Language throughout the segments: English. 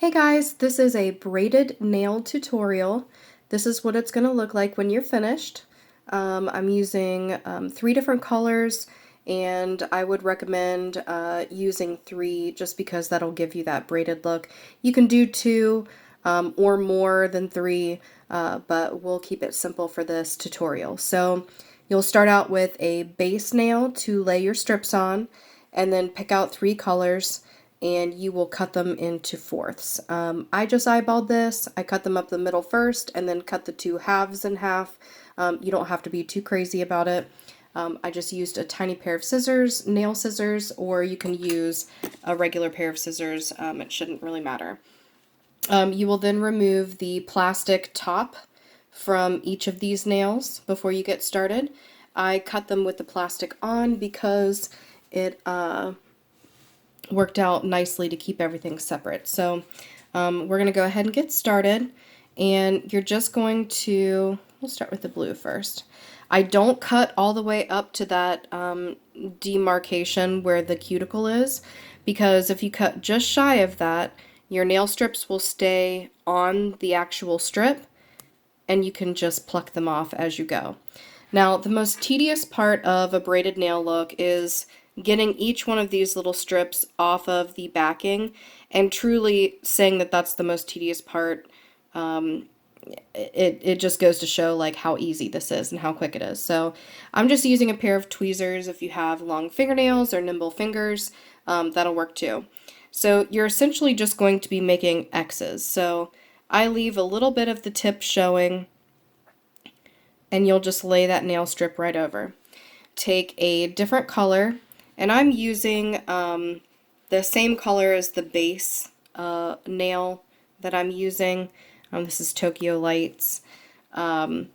Hey guys, this is a braided nail tutorial. This is what it's going to look like when you're finished. I'm using 3 different colors, and I would recommend using 3 just because that'll give you that braided look. You can do 2 or more than 3, but we'll keep it simple for this tutorial. So you'll start out with a base nail to lay your strips on, and then pick out 3 colors, and you will cut them into fourths. I just eyeballed this. I cut them up the middle first and then cut the 2 halves in half. You don't have to be too crazy about it. I just used a tiny pair of scissors, nail scissors, or you can use a regular pair of scissors. It shouldn't really matter. You will then remove the plastic top from each of these nails before you get started. I cut them with the plastic on because it worked out nicely to keep everything separate. So we're going to go ahead and get started, and you're just going to, we'll start with the blue first. I don't cut all the way up to that demarcation where the cuticle is, because if you cut just shy of that, your nail strips will stay on the actual strip, and you can just pluck them off as you go. Now, the most tedious part of a braided nail look is getting each one of these little strips off of the backing, and truly saying that that's the most tedious part. It just goes to show like how easy this is and how quick it is. So I'm just using a pair of tweezers. If you have long fingernails or nimble fingers, that'll work too. So you're essentially just going to be making X's. So I leave a little bit of the tip showing, and you'll just lay that nail strip right over. Take a different color, and I'm using the same color as the base nail that I'm using. This is Tokyo Lights, and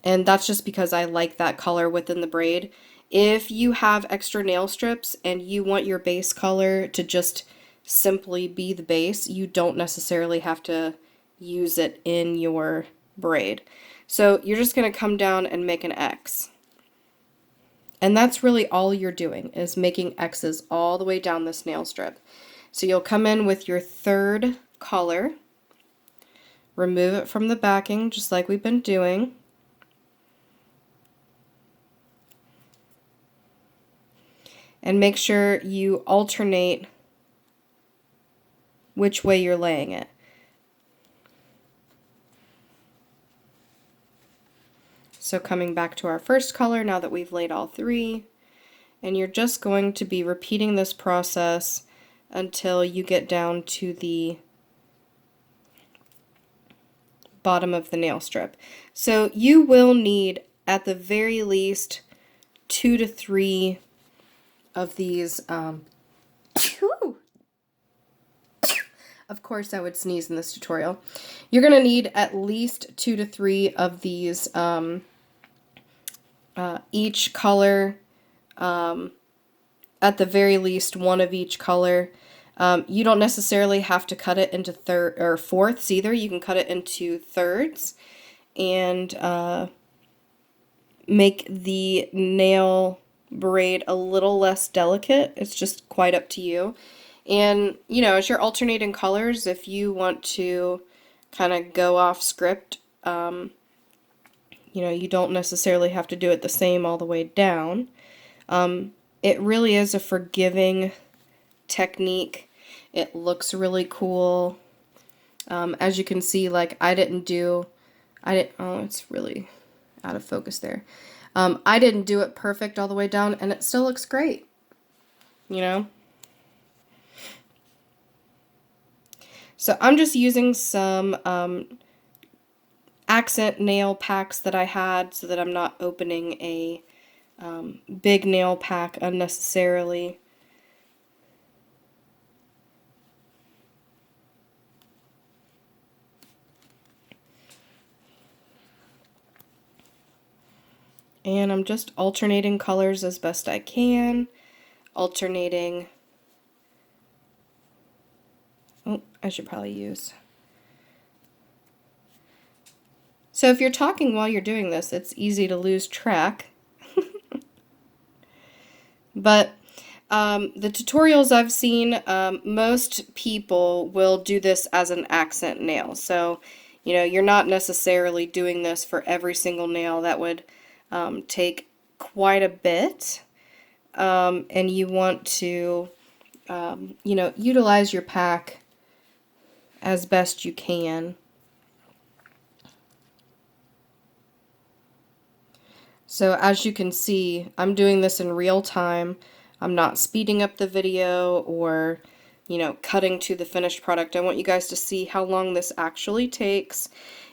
that's just because I like that color within the braid. If you have extra nail strips and you want your base color to just simply be the base, you don't necessarily have to use it in your braid. So you're just going to come down and make an X. And that's really all you're doing, is making X's all the way down this nail strip. So you'll come in with your 3rd color, remove it from the backing just like we've been doing. And make sure you alternate which way you're laying it. So coming back to our first color now that we've laid all 3, and you're just going to be repeating this process until you get down to the bottom of the nail strip. So you will need at the very least 2 to 3 of these. Of course I would sneeze in this tutorial. You're going to need at least 2 to 3 of these, each color, at the very least 1 of each color. You don't necessarily have to cut it into fourths either. You can cut it into thirds and make the nail braid a little less delicate. It's just quite up to you. And, you know, as you're alternating colors, if you want to kind of go off script, you know, you don't necessarily have to do it the same all the way down. It really is a forgiving technique. It looks really cool. As you can see, like oh, it's really out of focus there. I didn't do it perfect all the way down, and it still looks great, you know? So I'm just using some accent nail packs that I had so that I'm not opening a big nail pack unnecessarily. And I'm just alternating colors as best I can. Alternating. Oh, I should probably use. So if you're talking while you're doing this, it's easy to lose track. But The tutorials I've seen, most people will do this as an accent nail. So, you know, you're not necessarily doing this for every single nail. That would take quite a bit. And you want to, you know, utilize your pack as best you can. So as you can see, I'm doing this in real time. I'm not speeding up the video or, you know, cutting to the finished product. I want you guys to see how long this actually takes.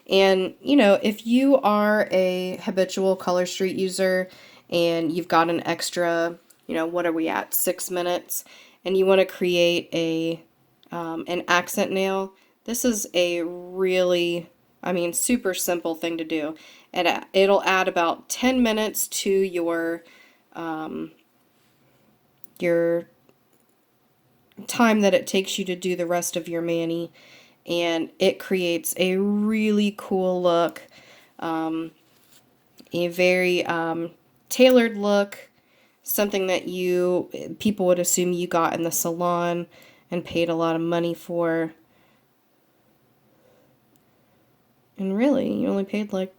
And, you know, if you are a habitual Color Street user and you've got an extra, you know, what are we at, 6 minutes, and you want to create a an accent nail, this is a really, I mean, super simple thing to do. And it'll add about 10 minutes to your time that it takes you to do the rest of your mani, and it creates a really cool look, a very tailored look, something that people would assume you got in the salon and paid a lot of money for. And really, you only paid like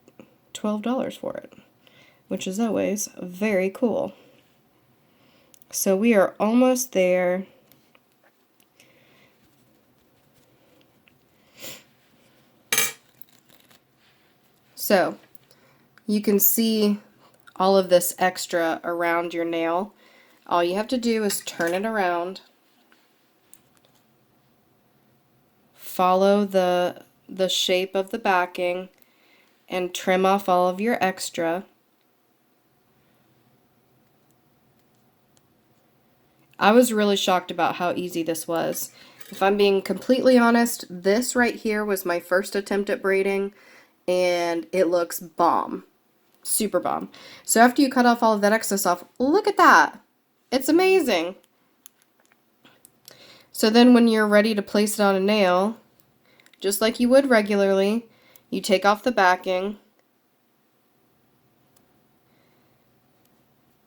$12 for it, which is always very cool. So we are almost there. So you can see all of this extra around your nail. All you have to do is turn it around, follow the shape of the backing, and trim off all of your extra. I was really shocked about how easy this was. If I'm being completely honest, this right here was my first attempt at braiding, and it looks bomb. Super bomb. So after you cut off all of that excess off, look at that. It's amazing. So then when you're ready to place it on a nail, just like you would regularly, you take off the backing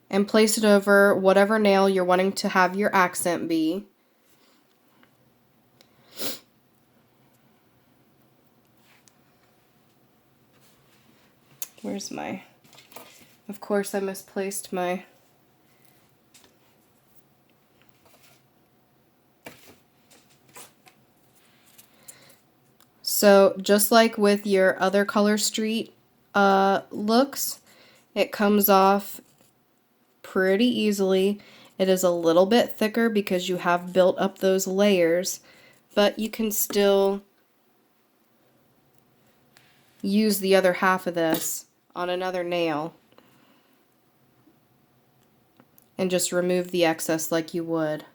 and place it over whatever nail you're wanting to have your accent be. Where's my... Of course I misplaced my... So just like with your other Color Street looks, it comes off pretty easily. It is a little bit thicker because you have built up those layers, but you can still use the other half of this on another nail and just remove the excess like you would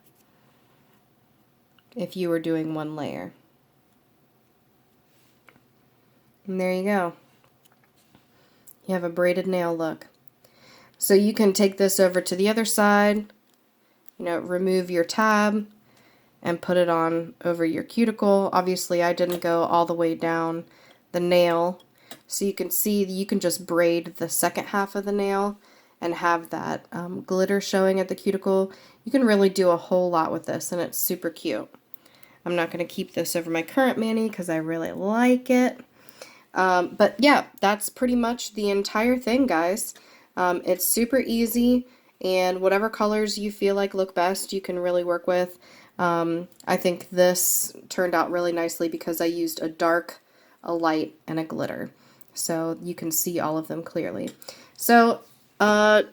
if you were doing one layer. And there you go. You have a braided nail look. So you can take this over to the other side, you know, remove your tab and put it on over your cuticle. Obviously I didn't go all the way down the nail, so you can see you can just braid the second half of the nail and have that glitter showing at the cuticle. You can really do a whole lot with this, and it's super cute. I'm not going to keep this over my current mani because I really like it. But yeah, that's pretty much the entire thing, guys. It's super easy, and whatever colors you feel like look best, you can really work with. I think this turned out really nicely because I used a dark, a light, and a glitter. So you can see all of them clearly. So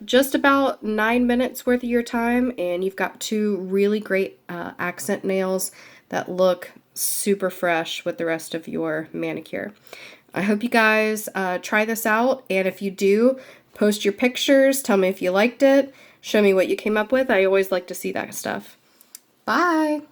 just about 9 minutes worth of your time, and you've got two really great accent nails that look super fresh with the rest of your manicure. I hope you guys try this out, and if you do, post your pictures, tell me if you liked it, show me what you came up with. I always like to see that stuff. Bye!